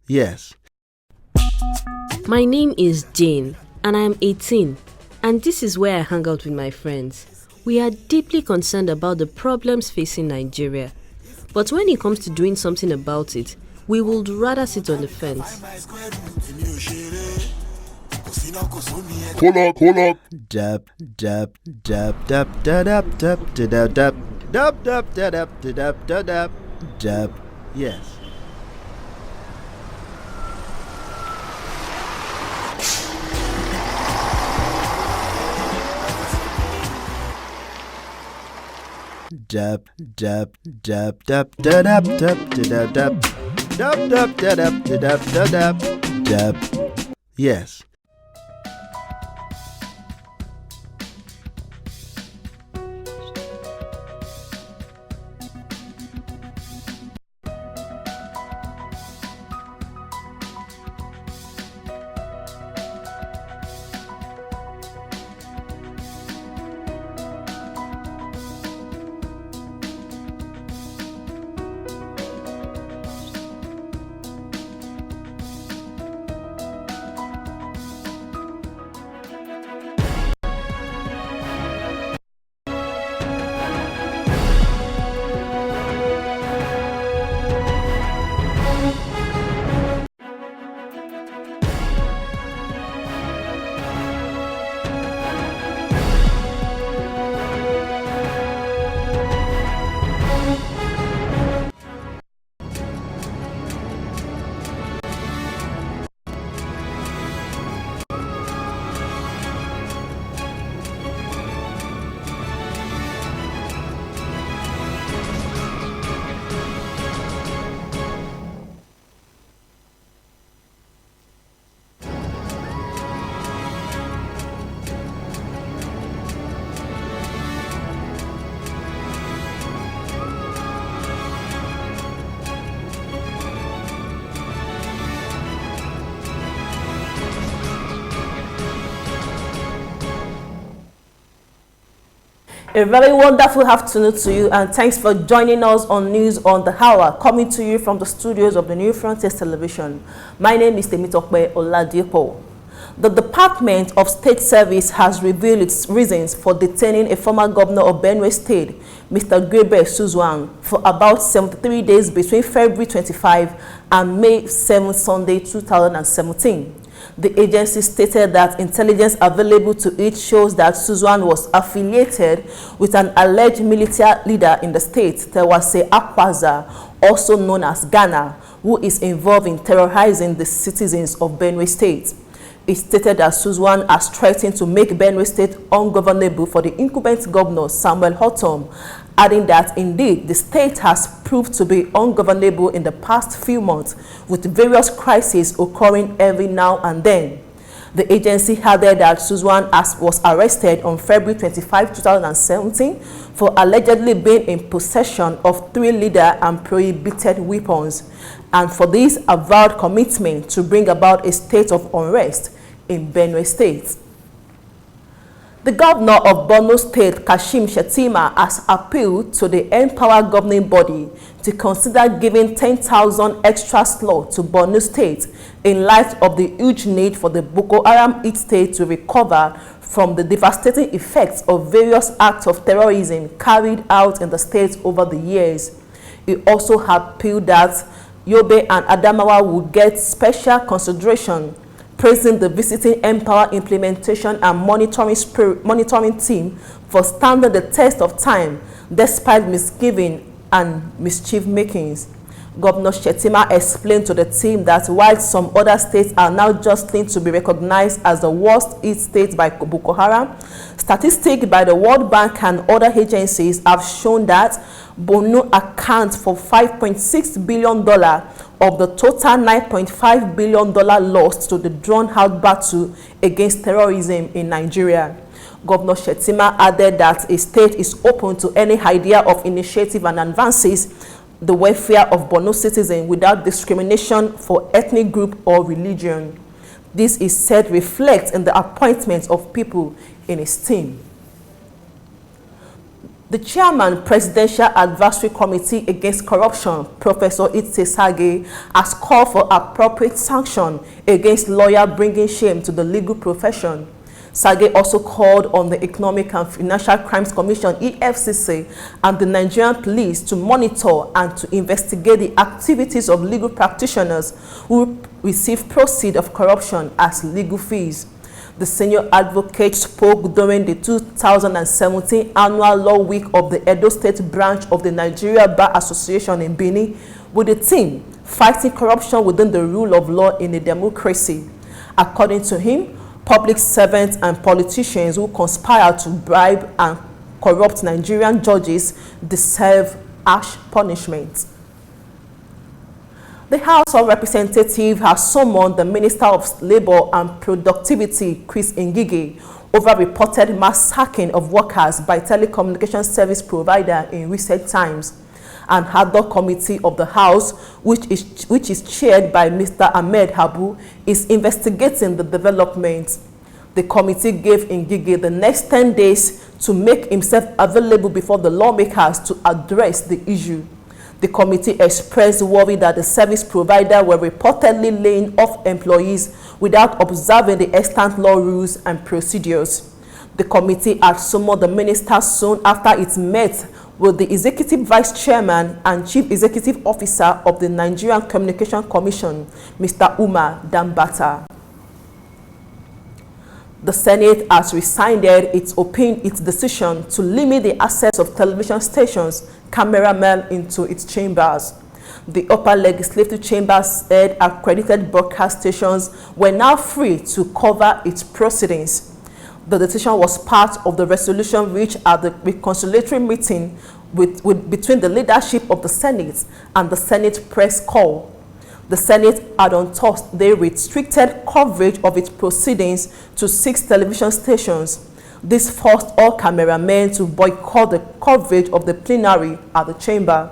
Yes. My name is Jane, and I am 18, and this is where I hang out with my friends. We are deeply concerned about the problems facing Nigeria, but when it comes to doing something about it, we would rather sit on the fence. Pull up. Dab. Yes. Dab. Yes. A very wonderful afternoon to you, and thanks for joining us on News on the Hour, coming to you from the studios of the New Frontiers Television. My name is Temitope Oladipo. The Department of State Service has revealed its reasons for detaining a former governor of Benue State, Mr. Gabriel Suswan, for about 73 days between February 25 and May 7, Sunday 2017. The agency stated that intelligence available to it shows that Suswan was affiliated with an alleged military leader in the state, Tewase Akwaza, also known as Ghana, who is involved in terrorizing the citizens of Benue State. It stated that Suswan has threatened to make Benue State ungovernable for the incumbent governor, Samuel Ortom, adding that indeed the state has proved to be ungovernable in the past few months, with various crises occurring every now and then. The agency added that Suswan was arrested on February 25, 2017 for allegedly being in possession of 3 legal and prohibited weapons, and for this avowed commitment to bring about a state of unrest in Benue State. The governor of Borno State, Kashim Shettima, has appealed to the Empower governing body to consider giving 10,000 extra slots to Borno State in light of the huge need for the Boko Haram hit state to recover from the devastating effects of various acts of terrorism carried out in the state over the years. He also appealed that Yobe and Adamawa will get special consideration, praising the visiting Empower implementation and monitoring team for standing the test of time despite misgiving and mischief makings. Governor Shettima explained to the team that while some other states are now jostling to be recognized as the worst hit states by Boko Haram, statistics by the World Bank and other agencies have shown that Borno accounts for $5.6 billion of the total $9.5 billion lost to the drawn-out battle against terrorism in Nigeria. Governor Shettima added that a state is open to any idea of initiative and advances the welfare of Borno citizens without discrimination for ethnic group or religion. This is said reflects in the appointment of people in his team. The chairman, Presidential Advisory Committee Against Corruption, Professor Itse Sage, has called for appropriate sanction against lawyers bringing shame to the legal profession. Sage also called on the Economic and Financial Crimes Commission, EFCC, and the Nigerian police to monitor and to investigate the activities of legal practitioners who receive proceeds of corruption as legal fees. The senior advocate spoke during the 2017 annual law week of the Edo State branch of the Nigeria Bar Association in Benin, with the theme fighting corruption within the rule of law in a democracy. According to him, public servants and politicians who conspire to bribe and corrupt Nigerian judges deserve harsh punishment. The House of Representatives has summoned the Minister of Labour and Productivity, Chris Ngige, over reported mass sacking of workers by telecommunication service provider in recent times. An ad hoc committee of the House, which is chaired by Mr. Ahmed Habu, is investigating the developments. The committee gave Ngige the next 10 days to make himself available before the lawmakers to address the issue. The committee expressed worry that the service provider were reportedly laying off employees without observing the extant law rules and procedures. The committee had summoned the minister soon after it met with the Executive Vice Chairman and Chief Executive Officer of the Nigerian Communication Commission, Mr. Umar Dambata. The Senate has rescinded its decision to limit the access of television stations' cameramen into its chambers. The upper legislative chamber said accredited broadcast stations were now free to cover its proceedings. The decision was part of the resolution reached at the reconciliatory meeting between the leadership of the Senate and the Senate press corps. The Senate had on Thursday restricted coverage of its proceedings to 6 television stations. This forced all cameramen to boycott the coverage of the plenary at the chamber.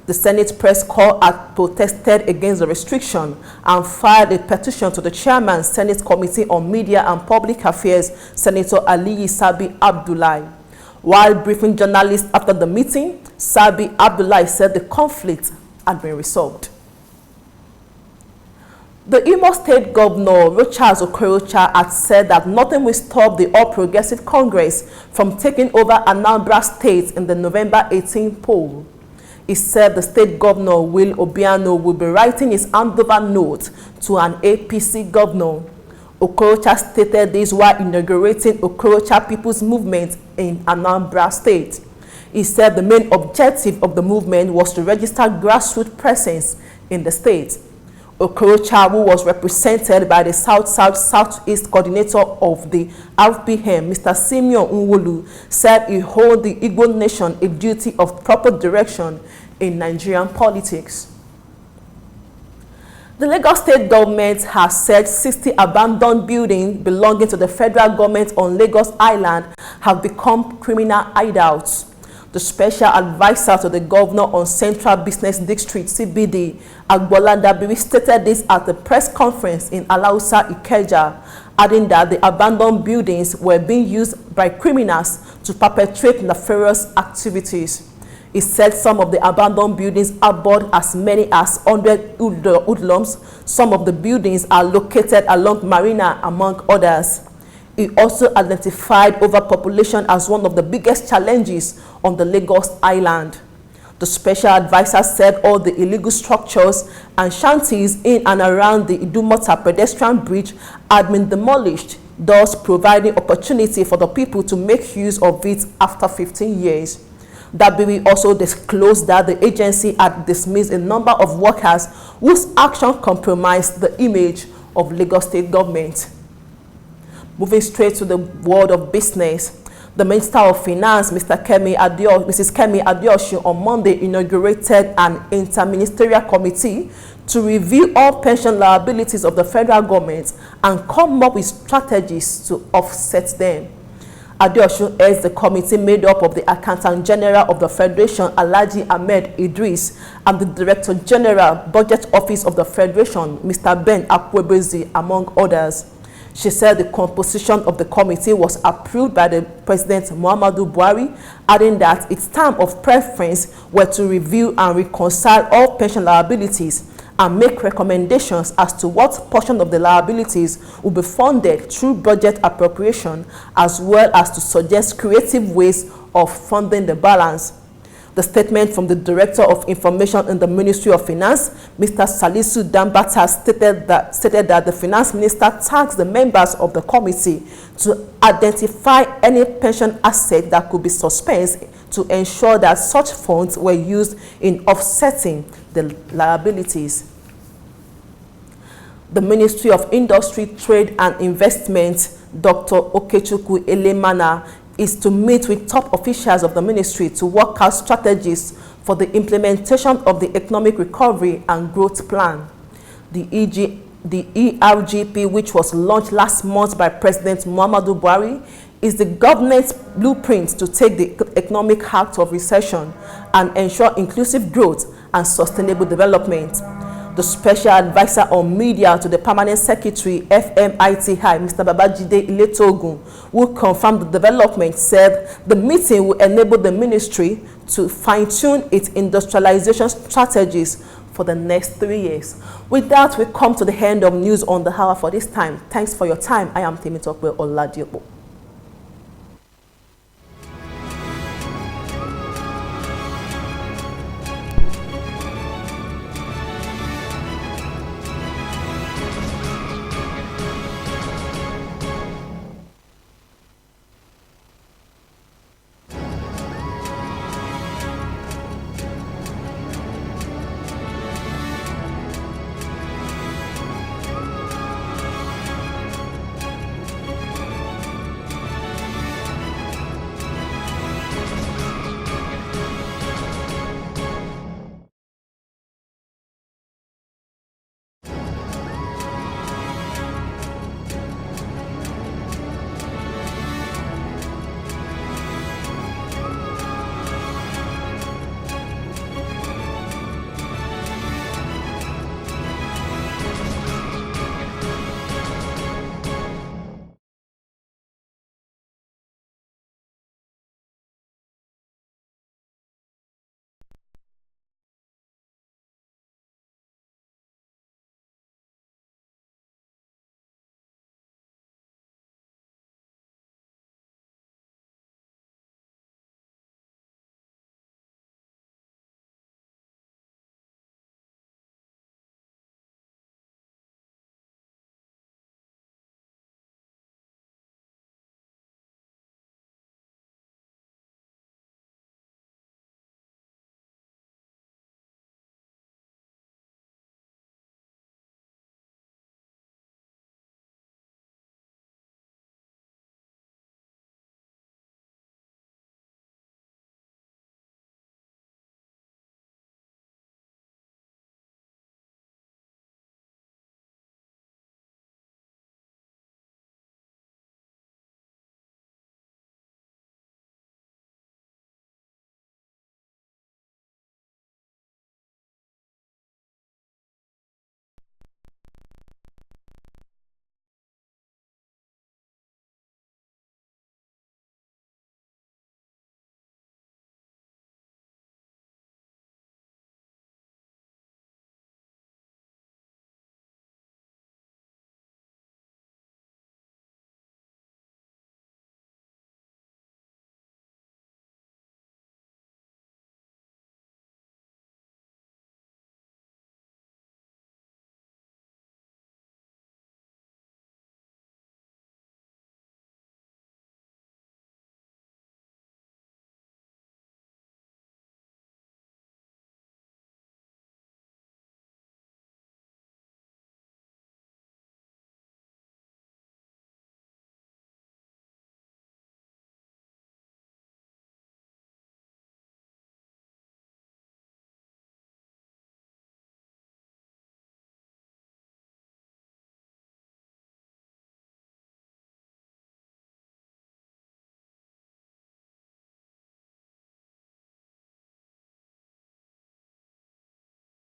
The Senate press corps had protested against the restriction and filed a petition to the chairman, Senate Committee on Media and Public Affairs, Senator Aliyu Sabi Abdullahi. While briefing journalists after the meeting, Sabi Abdullahi said the conflict had been resolved. The Imo State Governor, Rochas Okorocha, had said that nothing will stop the All Progressive Congress from taking over Anambra State in the November 18 poll. He said the state governor, Will Obiano, will be writing his handover note to an APC governor. Okorocha stated this while inaugurating Okorocha People's Movement in Anambra State. He said the main objective of the movement was to register grassroots presence in the state. Okorocha, who was represented by the South-South-Southeast coordinator of the RPM, Mr. Simeon Nwolu, said he owed the Igbo nation a duty of proper direction in Nigerian politics. The Lagos State government has said 60 abandoned buildings belonging to the federal government on Lagos Island have become criminal hideouts. The special advisor to the governor on Central Business District, CBD, Agbola Dabiri, stated this at the press conference in Alausa, Ikeja, adding that the abandoned buildings were being used by criminals to perpetrate nefarious activities. He said some of the abandoned buildings harbored as many as 100 hoodlums. Some of the buildings are located along Marina, among others. He also identified overpopulation as one of the biggest challenges on the Lagos Island. The special advisor said all the illegal structures and shanties in and around the Idumota pedestrian bridge had been demolished, thus providing opportunity for the people to make use of it after 15 years. Dabiri also disclosed that the agency had dismissed a number of workers whose action compromised the image of Lagos State government. Moving straight to the world of business, the Minister of Finance, Mrs. Kemi Adeosun, on Monday inaugurated an interministerial committee to review all pension liabilities of the federal government and come up with strategies to offset them. Adeosun heads the committee made up of the Accountant General of the Federation, Alhaji Ahmed Idris, and the Director General, Budget Office of the Federation, Mr. Ben Akwebezi, among others. She said the composition of the committee was approved by the President Muhammadu Buhari, adding that its term of preference were to review and reconcile all pension liabilities and make recommendations as to what portion of the liabilities will be funded through budget appropriation, as well as to suggest creative ways of funding the balance. The statement from the Director of Information in the Ministry of Finance, Mr. Salisu Dambata, stated that the Finance Minister tasked the members of the committee to identify any pension asset that could be suspended to ensure that such funds were used in offsetting the liabilities. The Ministry of Industry, Trade and Investment, Dr. Okechukwu Elemana, is to meet with top officials of the ministry to work out strategies for the implementation of the Economic Recovery and Growth Plan. The ERGP, which was launched last month by President Muhammadu Buhari, is the government's blueprint to take the economic out of recession and ensure inclusive growth and sustainable development. The Special Advisor on Media to the Permanent Secretary, FMITI, Mr. Babajide Iletogun, who confirmed the development, said the meeting will enable the ministry to fine-tune its industrialization strategies for the next 3 years. With that, we come to the end of News on the Hour for this time. Thanks for your time. I am Temitope Oladipo.